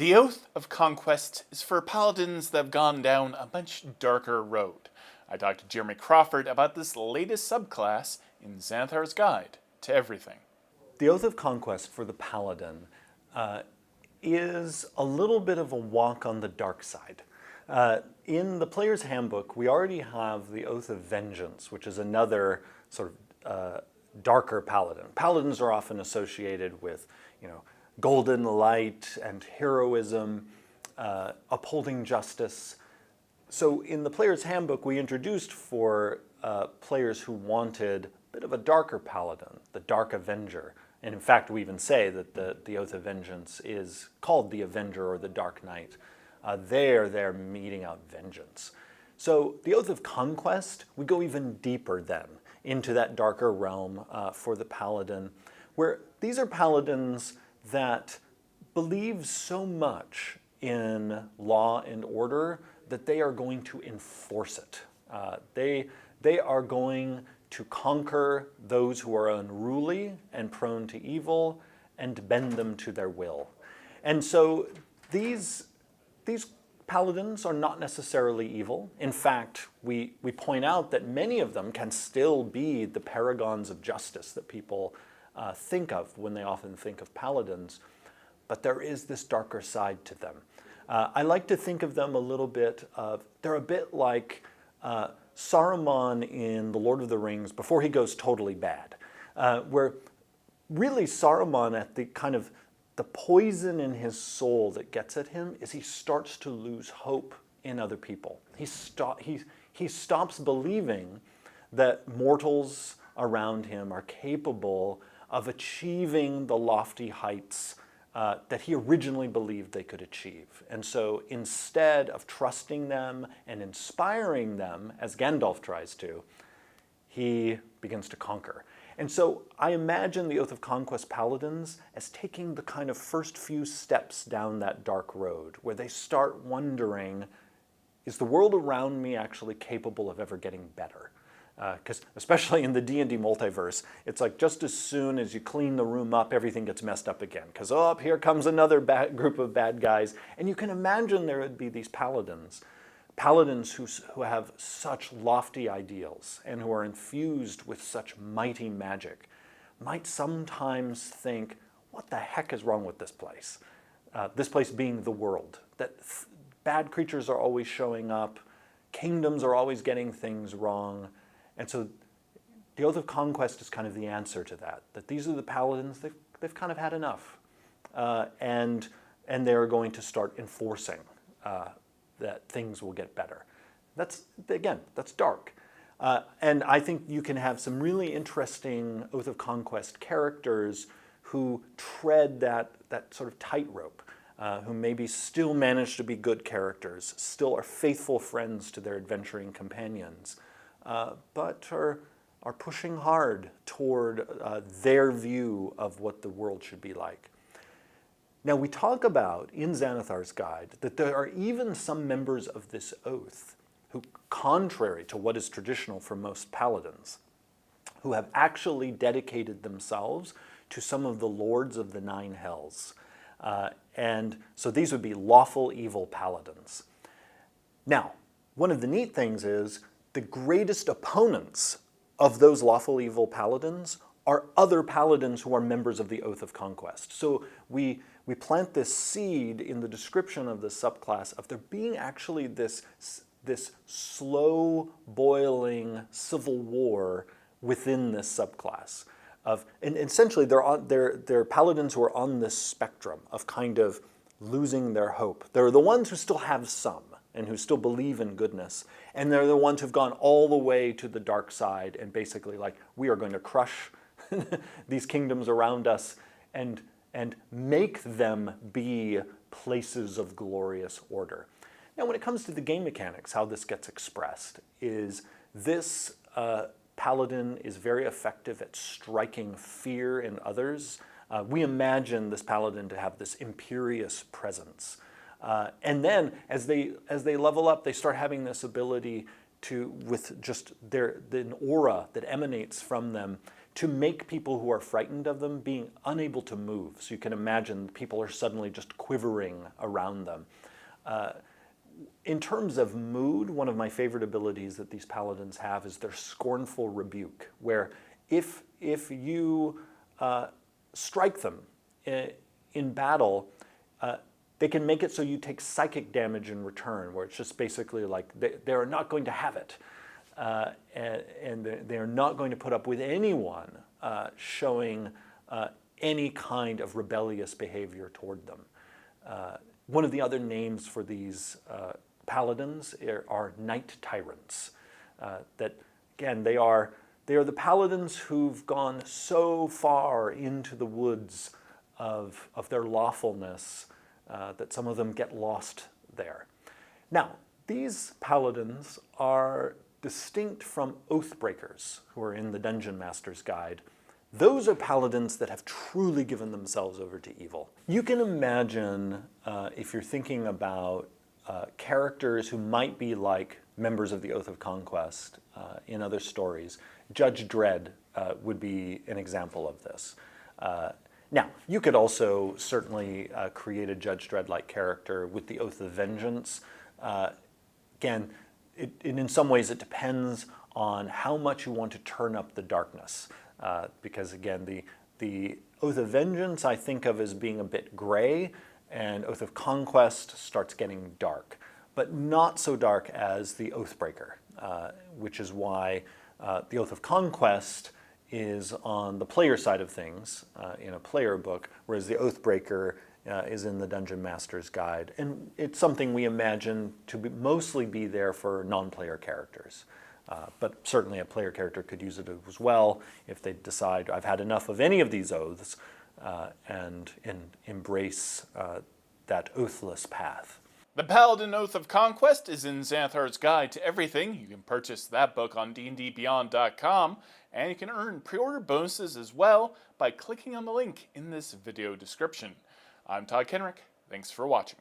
The Oath of Conquest is for paladins that have gone down a much darker road. I talked to Jeremy Crawford about this latest subclass in Xanathar's Guide to Everything. The Oath of Conquest for the Paladin is a little bit of a walk on the dark side. In the Player's Handbook, we already have the Oath of Vengeance, which is another sort of darker paladin. Paladins are often associated with, golden light and heroism, upholding justice. So in the Player's Handbook, we introduced for players who wanted a bit of a darker paladin, the Dark Avenger. And in fact, we even say that the Oath of Vengeance is called the Avenger or the Dark Knight. They're meting out vengeance. So the Oath of Conquest, we go even deeper then into that darker realm for the Paladin, where these are Paladins that believe so much in law and order that they are going to enforce it. They are going to conquer those who are unruly and prone to evil and bend them to their will. And so these paladins are not necessarily evil. In fact, we point out that many of them can still be the paragons of justice that people think of when they often think of paladins. But there is this darker side to them. I like to think of them a little bit of, they're a bit like Saruman in The Lord of the Rings before he goes totally bad, where really Saruman, at the kind of the poison in his soul that gets at him, is he starts to lose hope in other people. He stops believing that mortals around him are capable of achieving the lofty heights that he originally believed they could achieve. And so instead of trusting them and inspiring them, as Gandalf tries to, he begins to conquer. And so I imagine the Oath of Conquest paladins as taking the kind of first few steps down that dark road, where they start wondering, is the world around me actually capable of ever getting better? Because especially in the D&D multiverse, it's like just as soon as you clean the room up, everything gets messed up again. Because, here comes another group of bad guys. And you can imagine there would be these paladins who have such lofty ideals and who are infused with such mighty magic, might sometimes think, what the heck is wrong with this place? This place being the world. That bad creatures are always showing up, kingdoms are always getting things wrong. And so the Oath of Conquest is kind of the answer to that these are the paladins, they've kind of had enough. And they're going to start enforcing that things will get better. That's dark. And I think you can have some really interesting Oath of Conquest characters who tread that sort of tightrope, who maybe still manage to be good characters, still are faithful friends to their adventuring companions, but are pushing hard toward their view of what the world should be like. Now, we talk about, in Xanathar's Guide, that there are even some members of this oath who, contrary to what is traditional for most paladins, who have actually dedicated themselves to some of the lords of the nine hells. And so these would be lawful evil paladins. Now, one of the neat things is the greatest opponents of those lawful evil paladins are other paladins who are members of the Oath of Conquest. So we plant this seed in the description of this subclass of there being actually this slow boiling civil war within this subclass. And essentially they're paladins who are on this spectrum of kind of losing their hope. They're the ones who still have some and who still believe in goodness. And they're the ones who've gone all the way to the dark side and basically like, we are going to crush these kingdoms around us and make them be places of glorious order. Now, when it comes to the game mechanics, how this gets expressed is this paladin is very effective at striking fear in others. We imagine this paladin to have this imperious presence. And then as they level up, they start having this ability to, with just an aura that emanates from them, to make people who are frightened of them being unable to move. So you can imagine people are suddenly just quivering around them. In terms of mood, one of my favorite abilities that these paladins have is their Scornful Rebuke, where if you strike them in battle, they can make it so you take psychic damage in return, where it's just basically like they are not going to have it. And they are not going to put up with anyone showing any kind of rebellious behavior toward them. One of the other names for these paladins are Night Tyrants. That, again, they are the paladins who've gone so far into the woods of their lawfulness that some of them get lost there. Now, these paladins are distinct from Oathbreakers, who are in the Dungeon Master's Guide. Those are paladins that have truly given themselves over to evil. You can imagine, if you're thinking about characters who might be like members of the Oath of Conquest in other stories, Judge Dredd would be an example of this. Now, you could also certainly create a Judge Dredd-like character with the Oath of Vengeance. Again, in some ways it depends on how much you want to turn up the darkness. Because again, the Oath of Vengeance I think of as being a bit gray, and Oath of Conquest starts getting dark, but not so dark as the Oathbreaker, which is why the Oath of Conquest is on the player side of things in a player book, whereas the Oathbreaker is in the Dungeon Master's Guide. And it's something we imagine to mostly be there for non-player characters. But certainly a player character could use it as well if they decide, I've had enough of any of these oaths, and embrace that oathless path. The Paladin Oath of Conquest is in Xanathar's Guide to Everything. You can purchase that book on dndbeyond.com, and you can earn pre-order bonuses as well by clicking on the link in this video description. I'm Todd Kenrick. Thanks for watching.